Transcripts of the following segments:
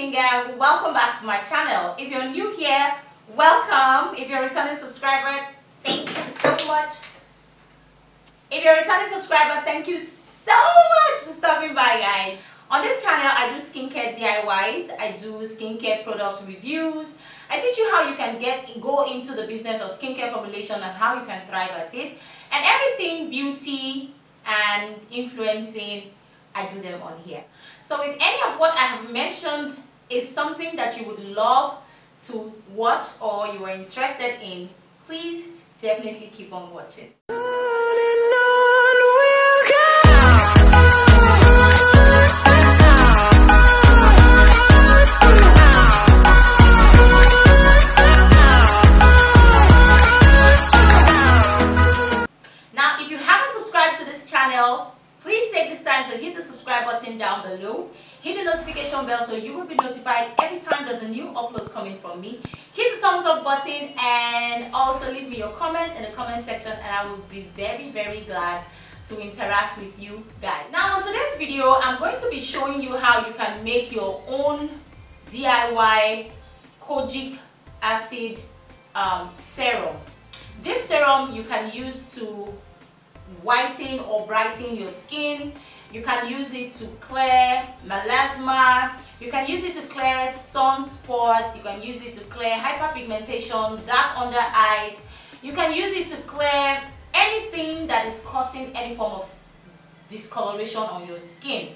Skin Gang, welcome back to my channel. If you're new here, welcome. If you're a returning subscriber, thank you so much. If you're a returning subscriber, thank you so much for stopping by, guys. On this channel, I do skincare DIYs, I do skincare product reviews. I teach you how you can go into the business of skincare formulation and how you can thrive at it. And everything beauty and influencing, I do them on here. So if any of what I have mentioned is something that you would love to watch or you are interested in, please definitely keep on watching. Now, if you haven't subscribed to this channel, please take this time to hit the subscribe button down below. Hit the notification bell so you will be notified every time there's a new upload coming from me. Hit the thumbs up button and also leave me your comment in the comment section, and I will be very glad to interact with you guys. Now on today's video, I'm going to be showing you how you can make your own DIY kojic acid serum. This serum you can use to whiten or brighten your skin. You can use it to clear melasma. You can use it to clear sunspots. You can use it to clear hyperpigmentation, dark under eyes. You can use it to clear anything that is causing any form of discoloration on your skin.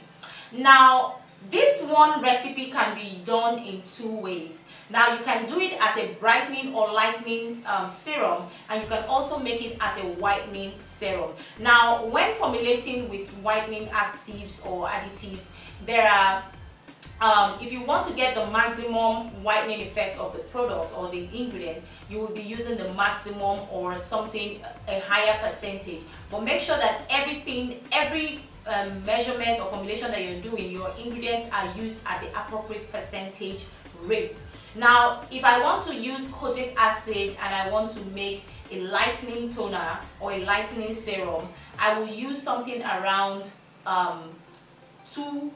Now, this one recipe can be done in two ways. Now, you can do it as a brightening or lightening serum, and you can also make it as a whitening serum. Now, when formulating with whitening actives or additives, there are if you want to get the maximum whitening effect of the product or the ingredient, you will be using the maximum or something, a higher percentage. But make sure that every measurement or formulation that you're doing, your ingredients are used at the appropriate percentage rate. Now, if I want to use kojic acid and I want to make a lightening toner or a lightening serum, I will use something around 2%.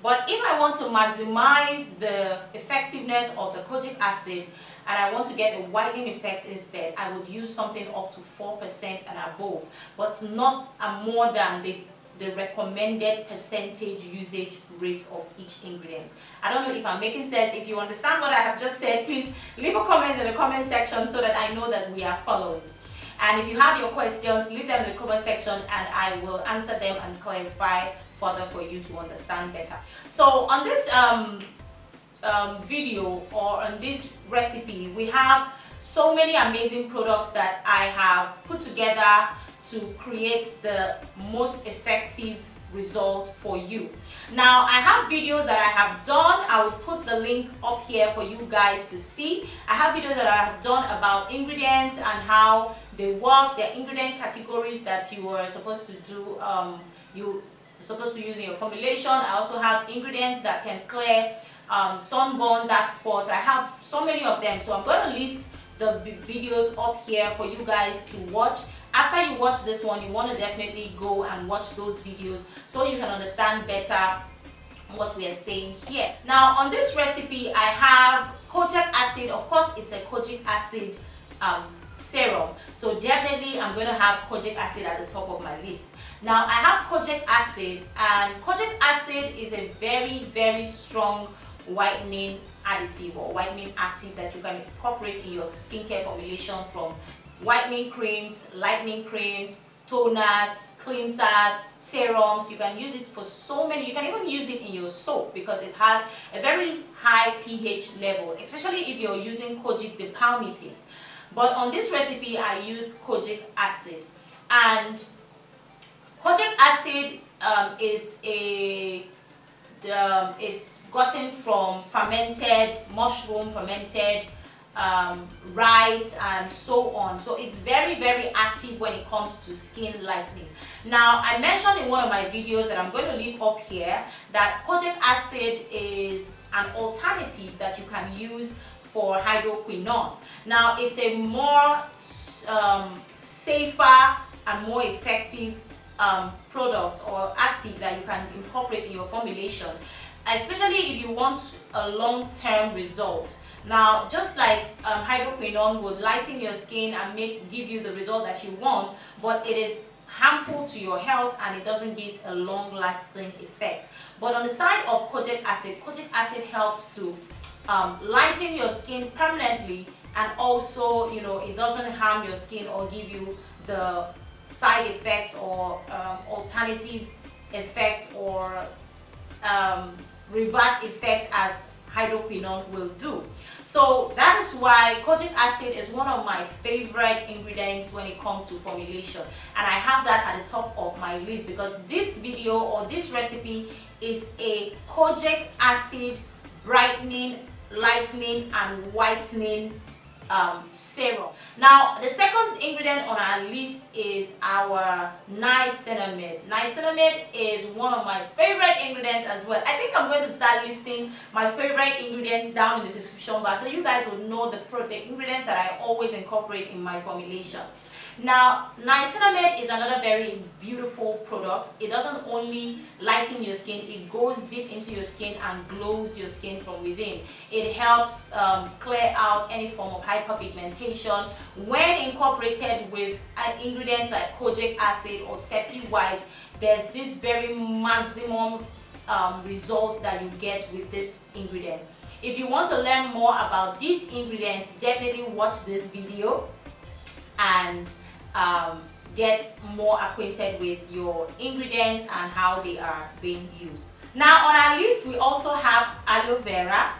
But if I want to maximize the effectiveness of the kojic acid and I want to get a whitening effect instead, I would use something up to 4% and above, but not more than the recommended percentage usage rate of each ingredient. I don't know if I'm making sense. If you understand what I have just said, please leave a comment in the comment section so that I know that we are following. And if you have your questions, leave them in the comment section and I will answer them and clarify further for you to understand better. So on this video or on this recipe, we have so many amazing products that I have put together to create the most effective result for you. Now, I have videos that I have done. I will put the link up here for you guys to see. I have videos that I have done about ingredients and how they work, their ingredient categories that you are supposed to do, you're supposed to use in your formulation. I also have ingredients that can clear sunburn, dark spots. I have so many of them, so I'm going to list the videos up here for you guys to watch. After you watch this one, you want to definitely go and watch those videos so you can understand better what we are saying here. Now, on this recipe, I have kojic acid. Of course, it's a kojic acid serum, so definitely I'm going to have kojic acid at the top of my list. Now, I have kojic acid, and kojic acid is a very strong whitening additive or whitening active that you can incorporate in your skincare formulation, from whitening creams, lightening creams, toners, cleansers, serums. You can use it for so many. You can even use it in your soap because it has a very high pH level, especially if you're using kojic depalmitate. But on this recipe, I used kojic acid, and kojic acid it's gotten from fermented mushroom, fermented rice and so on. So it's very active when it comes to skin lightening. Now, I mentioned in one of my videos that I'm going to leave up here that kojic acid is an alternative that you can use for hydroquinone. Now, it's a more safer and more effective product or active that you can incorporate in your formulation. especially if you want a long-term result. Now, just like hydroquinone would lighten your skin and give you the result that you want, but it is harmful to your health and it doesn't give a long-lasting effect. But on the side of kojic acid helps to lighten your skin permanently, and also, you know, it doesn't harm your skin or give you the side effect or alternative effect or reverse effect as hydroquinone will do. So that is why kojic acid is one of my favorite ingredients when it comes to formulation, and I have that at the top of my list because this video or this recipe is a kojic acid brightening, lightening and whitening serum. Now, the second ingredient on our list is our niacinamide. Niacinamide is one of my favorite ingredients as well. I think I'm going to start listing my favorite ingredients down in the description bar so you guys will know the ingredients that I always incorporate in my formulation. Now, niacinamide is another very beautiful product. It doesn't only lighten your skin, it goes deep into your skin and glows your skin from within. It helps clear out any form of hyperpigmentation. When incorporated with ingredients like kojic acid or sepia white, there's this very maximum result that you get with this ingredient. If you want to learn more about these ingredients, definitely watch this video and get more acquainted with your ingredients and how they are being used. Now, on our list we also have aloe vera.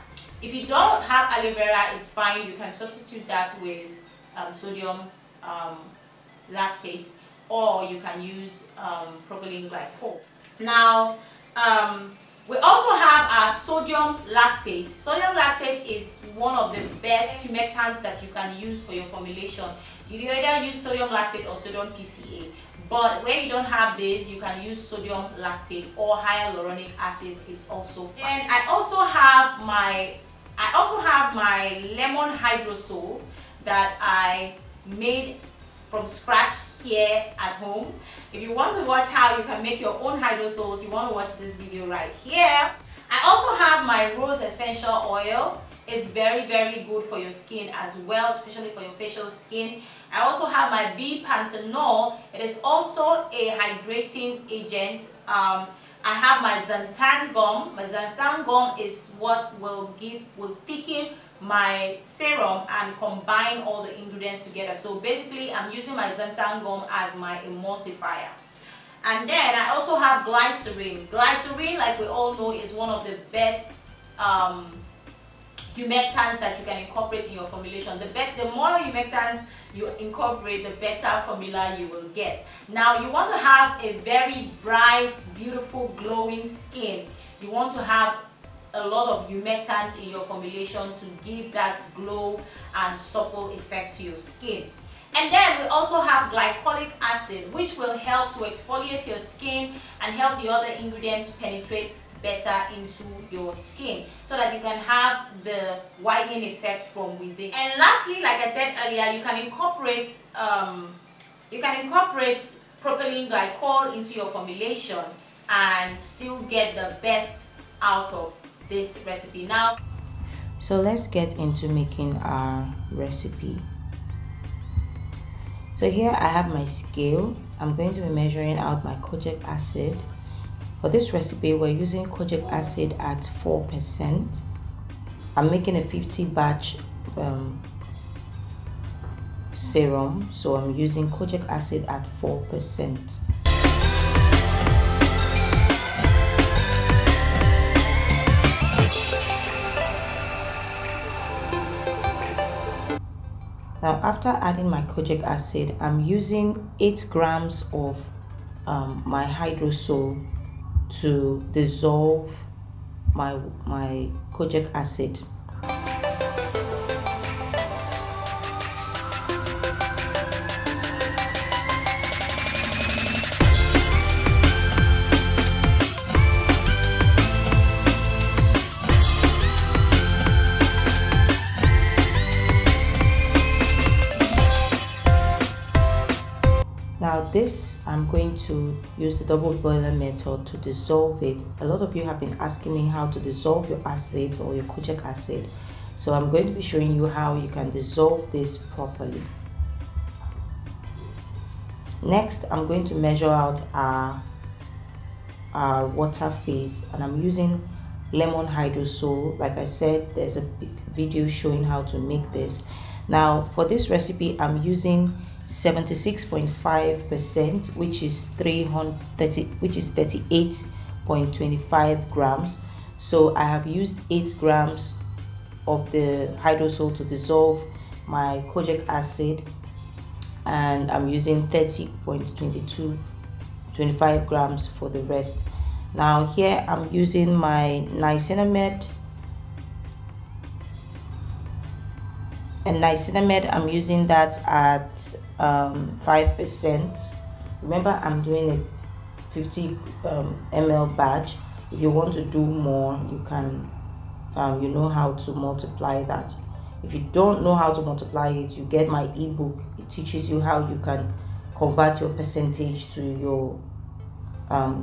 If you don't have aloe vera, it's fine, you can substitute that with sodium lactate, or you can use propylene glycol. Now, we also have our sodium lactate. Sodium lactate is one of the best humectants that you can use for your formulation. You either use sodium lactate or sodium PCA. But when you don't have this, you can use sodium lactate or hyaluronic acid. It's also fine. And I also have my lemon hydrosol that I made from scratch here at home. If you want to watch how you can make your own hydrosols, you want to watch this video right here. I also have my rose essential oil. It's very, very good for your skin as well, especially for your facial skin. I also have my bee panthenol. It is also a hydrating agent. I have my xanthan gum. My xanthan gum is what will thicken my serum and combine all the ingredients together. So basically I'm using my xanthan gum as my emulsifier. And then I also have glycerin. Glycerin, like we all know, is one of the best humectants that you can incorporate in your formulation. The more humectants you incorporate, the better formula you will get. Now, you want to have a very bright, beautiful, glowing skin. You want to have a lot of humectants in your formulation to give that glow and supple effect to your skin. And then we also have glycolic acid, which will help to exfoliate your skin and help the other ingredients penetrate better into your skin so that you can have the whitening effect from within. And lastly, like I said earlier, you can incorporate propylene glycol into your formulation and still get the best out of this recipe. Now, so let's get into making our recipe. So here I have my scale. I'm going to be measuring out my kojic acid. For this recipe, we're using kojic acid at 4%. I'm making a 50 batch serum, so I'm using kojic acid at 4%. Now, after adding my kojic acid, I'm using 8 grams of my hydrosol to dissolve my kojic acid. Now this I'm going to use the double boiler method to dissolve it. A lot of you have been asking me how to dissolve your acid or your kojic acid, so I'm going to be showing you how you can dissolve this properly. Next, I'm going to measure out our water phase, and I'm using lemon hydrosol. Like I said, there's a video showing how to make this. Now for this recipe, I'm using 76.5%, which is 38.25 grams. So I have used 8 grams of the hydrosol to dissolve my kojic acid, and I'm using 30.25 grams for the rest. Now here I'm using my niacinamide, and niacinamide I'm using that at 5%. Remember, I'm doing a 50 ml batch. If you want to do more, you can you know how to multiply that. If you don't know how to multiply it, you get my ebook. It teaches you how you can convert your percentage to your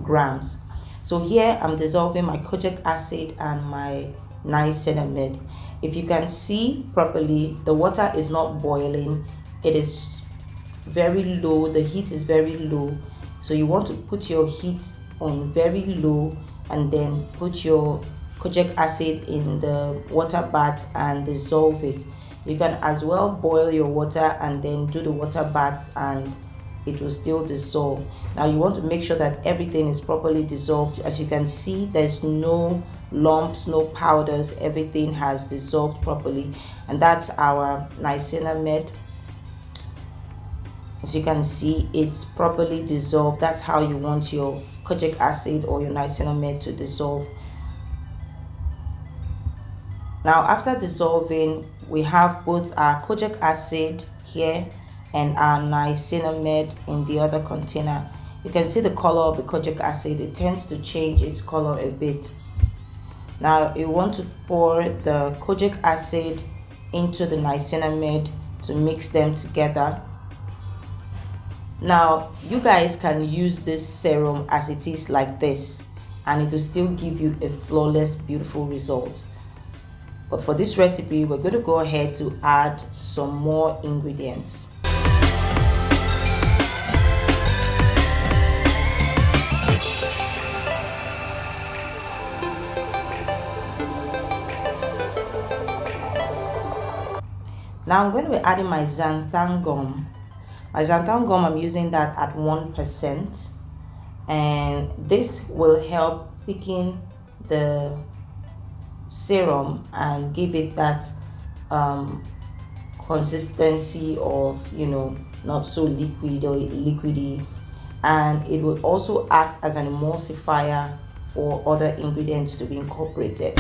grams. So here I'm dissolving my kojic acid and my niacinamide. If you can see properly, the water is not boiling. It is very low. The heat is very low. So you want to put your heat on very low and then put your kojic acid in the water bath and dissolve it. You can as well boil your water and then do the water bath, and it will still dissolve. Now you want to make sure that everything is properly dissolved. As you can see, there's no lumps, no powders. Everything has dissolved properly, and that's our niacinamide. As you can see, it's properly dissolved. That's how you want your kojic acid or your niacinamide to dissolve. Now after dissolving, we have both our kojic acid here and our niacinamide in the other container. You can see the color of the kojic acid. It tends to change its color a bit. Now you want to pour the kojic acid into the niacinamide to mix them together. Now you guys can use this serum as it is like this, and it will still give you a flawless, beautiful result. But for this recipe, we're going to go ahead to add some more ingredients. Now I'm going to be adding my xanthan gum. My xanthan gum, I'm using that at 1%, and this will help thicken the serum and give it that consistency of, you know, not so liquid or liquidy, and it will also act as an emulsifier for other ingredients to be incorporated.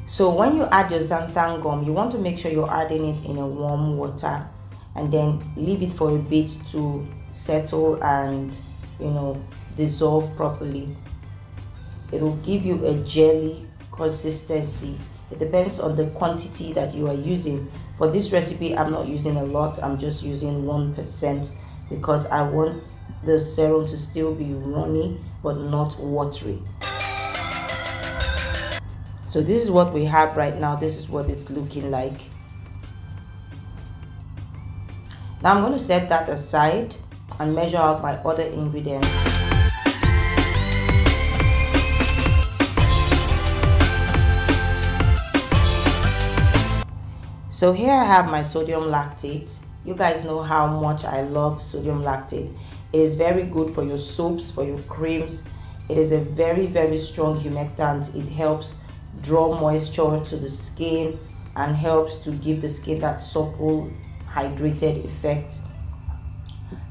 So when you add your xanthan gum, you want to make sure you're adding it in a warm water, and then leave it for a bit to settle and, you know, dissolve properly. It will give you a jelly consistency. It depends on the quantity that you are using. For this recipe, I'm not using a lot. I'm just using 1% because I want the serum to still be runny but not watery. So this is what we have right now. This is what it's looking like. Now I'm going to set that aside and measure out my other ingredients. So here I have my sodium lactate. You guys know how much I love sodium lactate. It is very good for your soaps, for your creams. It is a very, very strong humectant. It helps draw moisture to the skin and helps to give the skin that supple, hydrated effect.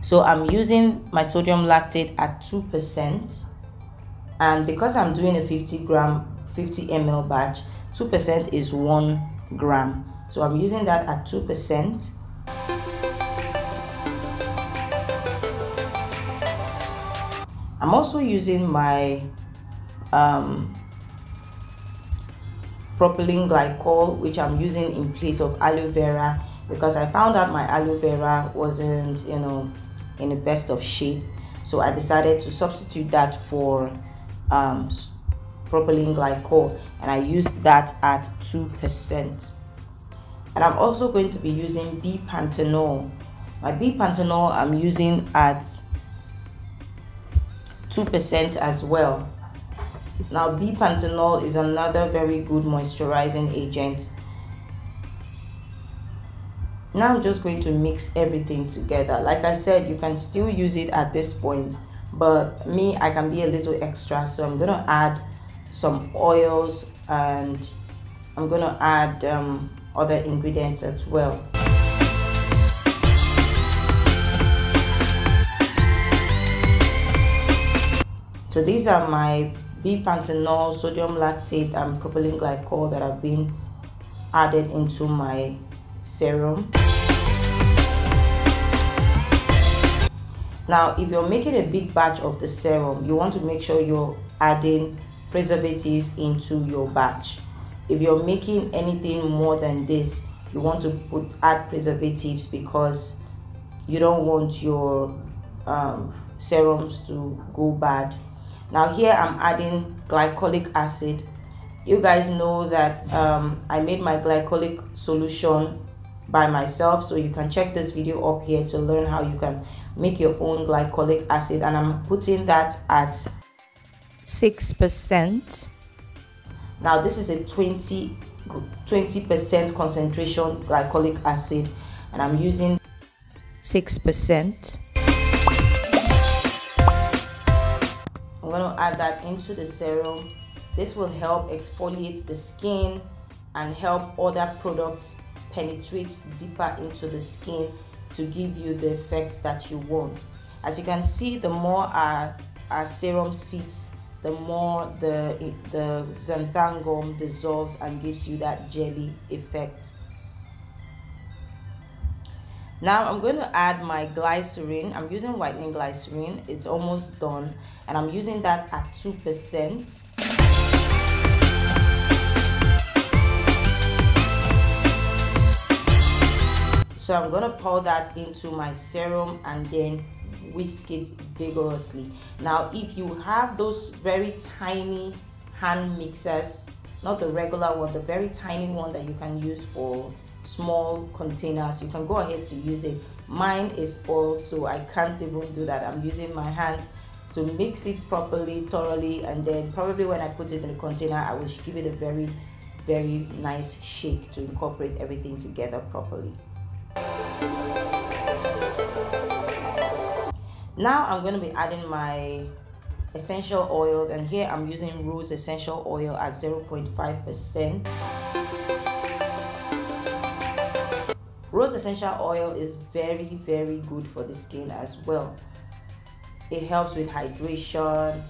So I'm using my sodium lactate at 2%, and because I'm doing a 50 ml batch, 2% is 1 gram. So I'm using that at 2%. I'm also using my propylene glycol, which I'm using in place of aloe vera. because I found out my aloe vera wasn't, you know, in the best of shape. So I decided to substitute that for propylene glycol, and I used that at 2%. And I'm also going to be using panthenol. My panthenol I'm using at 2% as well. Now panthenol is another very good moisturizing agent. Now I'm just going to mix everything together. Like I said, you can still use it at this point, but me, I can be a little extra, so I'm gonna add some oils and I'm gonna add other ingredients as well. So these are my panthenol, sodium lactate, and propylene glycol that have been added into my serum. Now, if you're making a big batch of the serum, you want to make sure you're adding preservatives into your batch. If you're making anything more than this, you want to add preservatives, because you don't want your serums to go bad. Now here I'm adding glycolic acid. You guys know that I made my glycolic solution by myself, so you can check this video up here to learn how you can make your own glycolic acid, and I'm putting that at 6%. Now this is a 20% concentration glycolic acid, and I'm using 6%. I'm going to add that into the serum. This will help exfoliate the skin and help other products penetrate deeper into the skin to give you the effect that you want. As you can see, the more our serum sits, the more the xanthan gum dissolves and gives you that jelly effect. Now I'm going to add my glycerin. I'm using whitening glycerin. It's almost done, and I'm using that at 2%. So I'm going to pour that into my serum and then whisk it vigorously. Now if you have those very tiny hand mixers, not the regular one, the very tiny one that you can use for small containers, you can go ahead to use it. Mine is spoiled, so I can't even do that. I'm using my hands to mix it properly, thoroughly, and then probably when I put it in a container, I will give it a very, very nice shake to incorporate everything together properly. Now I'm going to be adding my essential oil, and here I'm using rose essential oil at 0.5%. Rose essential oil is very, very good for the skin as well. It helps with hydration,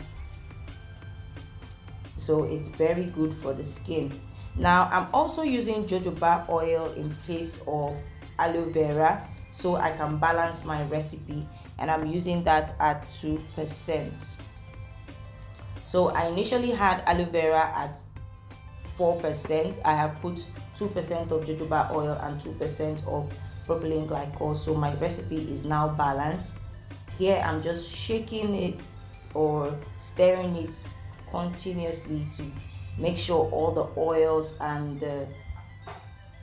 so it's very good for the skin. Now I'm also using jojoba oil in place of aloe vera, so I can balance my recipe, and I'm using that at 2%. So I initially had aloe vera at 4%. I have put 2% of jojoba oil and 2% of propylene glycol, so my recipe is now balanced. Here I'm just shaking it or stirring it continuously to make sure all the oils and the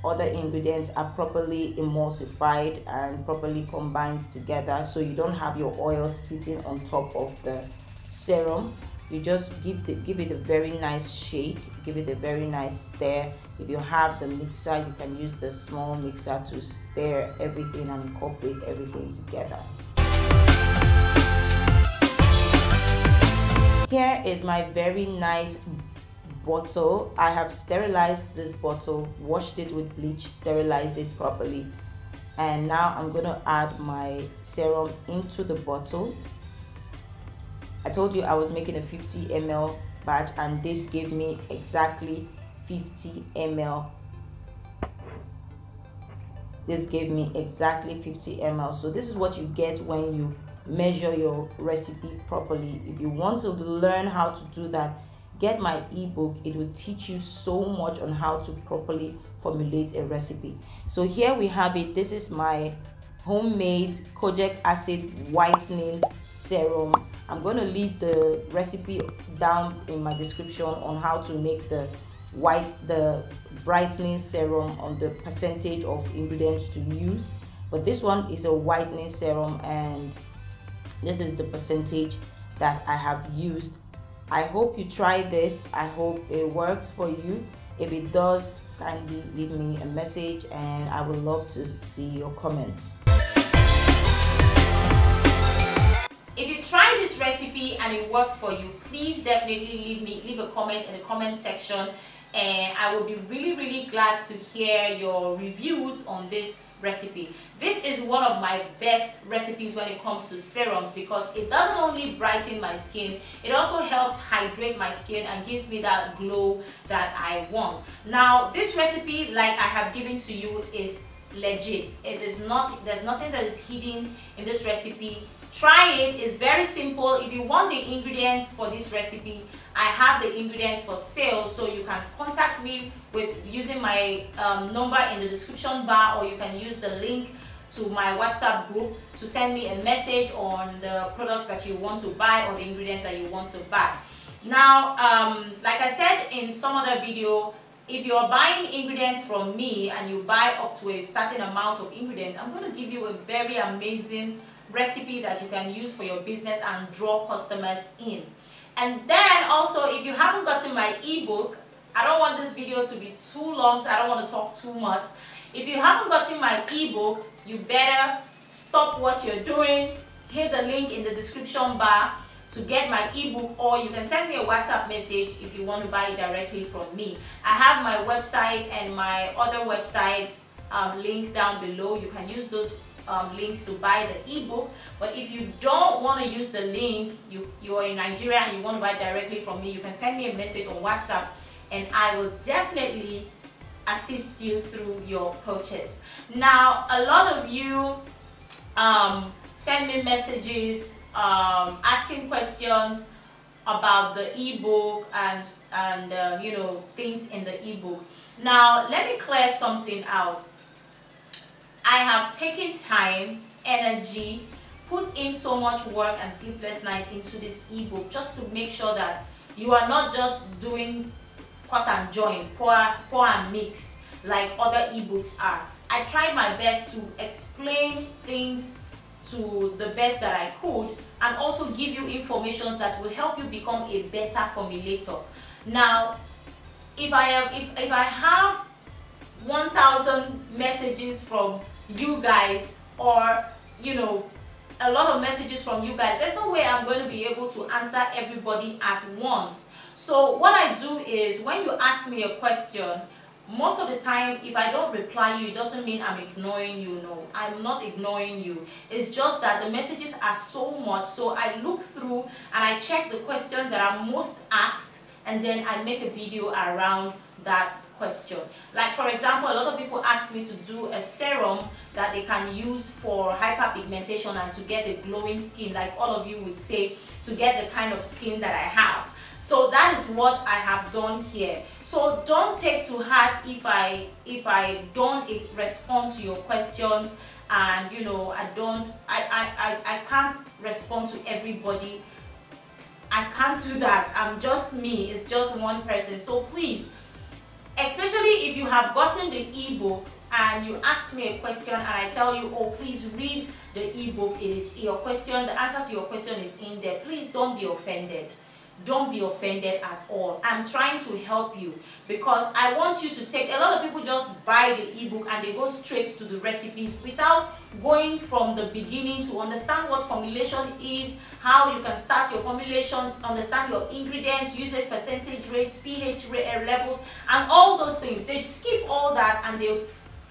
other ingredients are properly emulsified and properly combined together, so you don't have your oil sitting on top of the serum. You just give it a very nice shake, give it a very nice stir. If you have the mixer, you can use the small mixer to stir everything and incorporate everything together. Here is my very nice bottle. I have sterilized this bottle, washed it with bleach, sterilized it properly, and now I'm going to add my serum into the bottle. I told you I was making a 50 ml batch, and this gave me exactly 50 ml. This gave me exactly 50 ml. So this is what you get when you measure your recipe properly. If you want to learn how to do that, get my ebook. It will teach you so much on how to properly formulate a recipe. So here we have it. This is my homemade kojic acid whitening serum. I'm going to leave the recipe down in my description on how to make the brightening serum, on the percentage of ingredients to use. But this one is a whitening serum, and this is the percentage that I have used. I hope you try this. I hope it works for you. If it does, kindly leave me a message, and I would love to see your comments. If you try this recipe and it works for you, please definitely leave a comment in the comment section, and I will be really glad to hear your reviews on this recipe. This is one of my best recipes when it comes to serums, because it doesn't only brighten my skin, it also helps hydrate my skin and gives me that glow that I want. Now, this recipe, like I have given to you, is legit. It is not, there's nothing that is hidden in this recipe. Try it. It's very simple. If you want the ingredients for this recipe, I have the ingredients for sale, so you can contact me with using my number in the description bar, or you can use the link to my WhatsApp group to send me a message on the products that you want to buy or the ingredients that you want to buy. Now, like I said in some other video, if you're buying ingredients from me and you buy up to a certain amount of ingredients, I'm going to give you a very amazing recipe that you can use for your business and draw customers in. And then also, if you haven't gotten my ebook, I don't want this video to be too long, so I don't want to talk too much. If you haven't gotten my ebook, you better stop what you're doing, hit the link in the description bar to get my ebook, or you can send me a WhatsApp message if you want to buy it directly from me. I have my website and my other websites linked down below. You can use those links to buy the ebook. But if you don't want to use the link, you are in Nigeria and you want to buy directly from me, you can send me a message on WhatsApp, and I will definitely assist you through your purchase. Now, a lot of you send me messages asking questions about the ebook and you know, things in the ebook. Now, let me clear something out. I have taken time, energy, put in so much work and sleepless night into this ebook just to make sure that you are not just doing cut and join, pour and mix like other ebooks are. I tried my best to explain things to the best that I could, and also give you information that will help you become a better formulator. Now, if I have 1,000 messages from you guys, or you know, a lot of messages from you guys, there's no way I'm going to be able to answer everybody at once. So what I do is, when you ask me a question, most of the time, if I don't reply you, it doesn't mean I'm ignoring you. No, I'm not ignoring you. It's just that the messages are so much, so I look through and I check the question that are most asked, and then I make a video around that question. Like, for example, a lot of people ask me to do a serum that they can use for hyperpigmentation and to get a glowing skin, like all of you would say, to get the kind of skin that I have. So that is what I have done here. So don't take to heart if I don't respond to your questions, and you know, I can't respond to everybody. I can't do that. I'm just me. It's just one person. So please, especially if you have gotten the ebook and you ask me a question and I tell you, oh, please read the ebook, it is your question, the answer to your question is in there, please don't be offended. Don't be offended at all. I'm trying to help you, because I want you to take, a lot of people just buy the ebook and they go straight to the recipes without going from the beginning to understand what formulation is, how you can start your formulation, understand your ingredients, use it, percentage rate, pH levels, and all those things. They skip all that and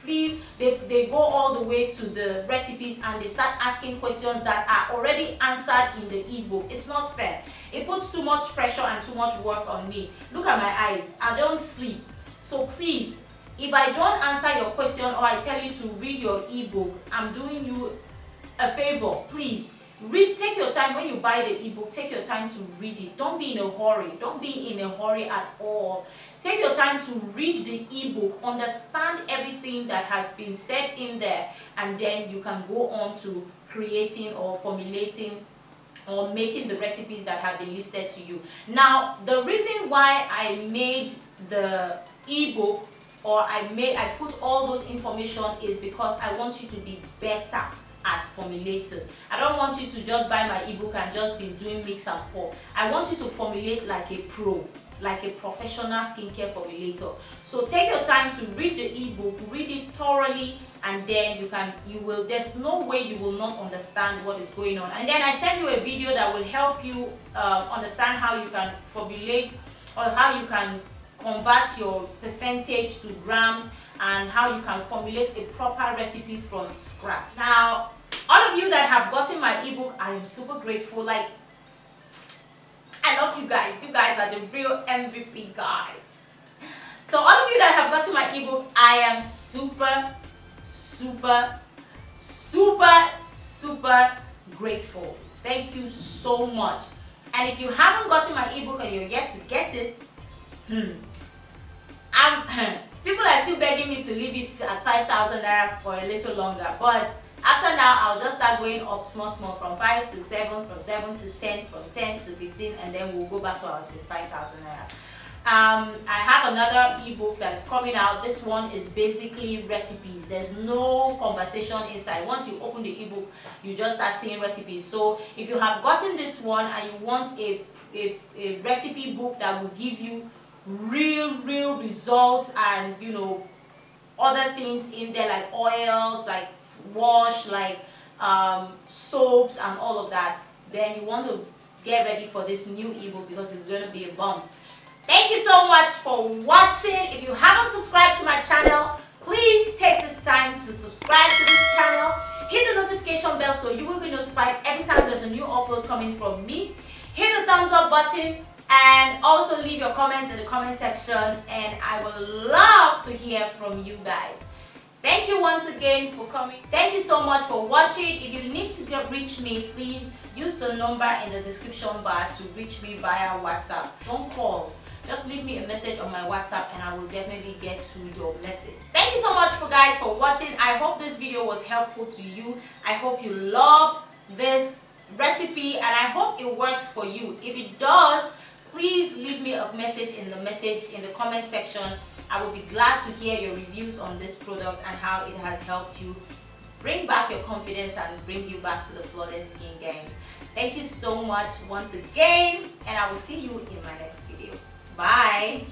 they go all the way to the recipes and they start asking questions that are already answered in the ebook. It's not fair. It puts too much pressure and too much work on me. Look at my eyes. I don't sleep. So please, if I don't answer your question or I tell you to read your ebook, I'm doing you a favor. Please, Take your time when you buy the ebook. Take your time to read it. Don't be in a hurry. Don't be in a hurry at all. Take your time to read the ebook, understand everything that has been said in there, and then you can go on to creating or formulating or making the recipes that have been listed to you. Now, the reason why I made the ebook, or I put all those information, is because I want you to be better at formulating. I don't want you to just buy my ebook and just be doing mix and pour. I want you to formulate like a pro, like a professional skincare formulator. So take your time to read the ebook, read it thoroughly, and then there's no way you will not understand what is going on. And then I send you a video that will help you understand how you can formulate, or how you can convert your percentage to grams, and how you can formulate a proper recipe from scratch. Now, all of you that have gotten my ebook, I am super grateful. Like, I love you guys. You guys are the real MVP guys. So all of you that have gotten my ebook, I am super grateful. Thank you so much. And if you haven't gotten my ebook and you're yet to get it, people are still begging me to leave it at 5,000 naira for a little longer, but after now I'll just start going up small from 5 to 7, from 7 to 10, from 10 to 15, and then we'll go back to our 25,000 naira. I have another ebook that's coming out. This one is basically recipes. There's no conversation inside. Once you open the ebook, you just start seeing recipes. So if you have gotten this one and you want a recipe book that will give you real results, and other things in there like oils, like wash, like soaps and all of that, then you want to get ready for this new ebook, because it's going to be a bomb. Thank you so much for watching. If you haven't subscribed to my channel, please take this time to subscribe to this channel. Hit the notification bell so you will be notified every time there's a new upload coming from me. Hit the thumbs up button, and also leave your comments in the comment section, and I would love to hear from you guys. Thank you once again for coming. Thank you so much for watching. If you need to reach me, please use the number in the description bar to reach me via WhatsApp. Don't call. Just leave me a message on my WhatsApp and I will definitely get to your message. Thank you so much guys for watching. I hope this video was helpful to you. I hope you loved this recipe, and I hope it works for you. If it does, please leave me a message in the comment section. I will be glad to hear your reviews on this product and how it has helped you bring back your confidence and bring you back to the flawless skin game. Thank you so much once again, and I will see you in my next video. Bye.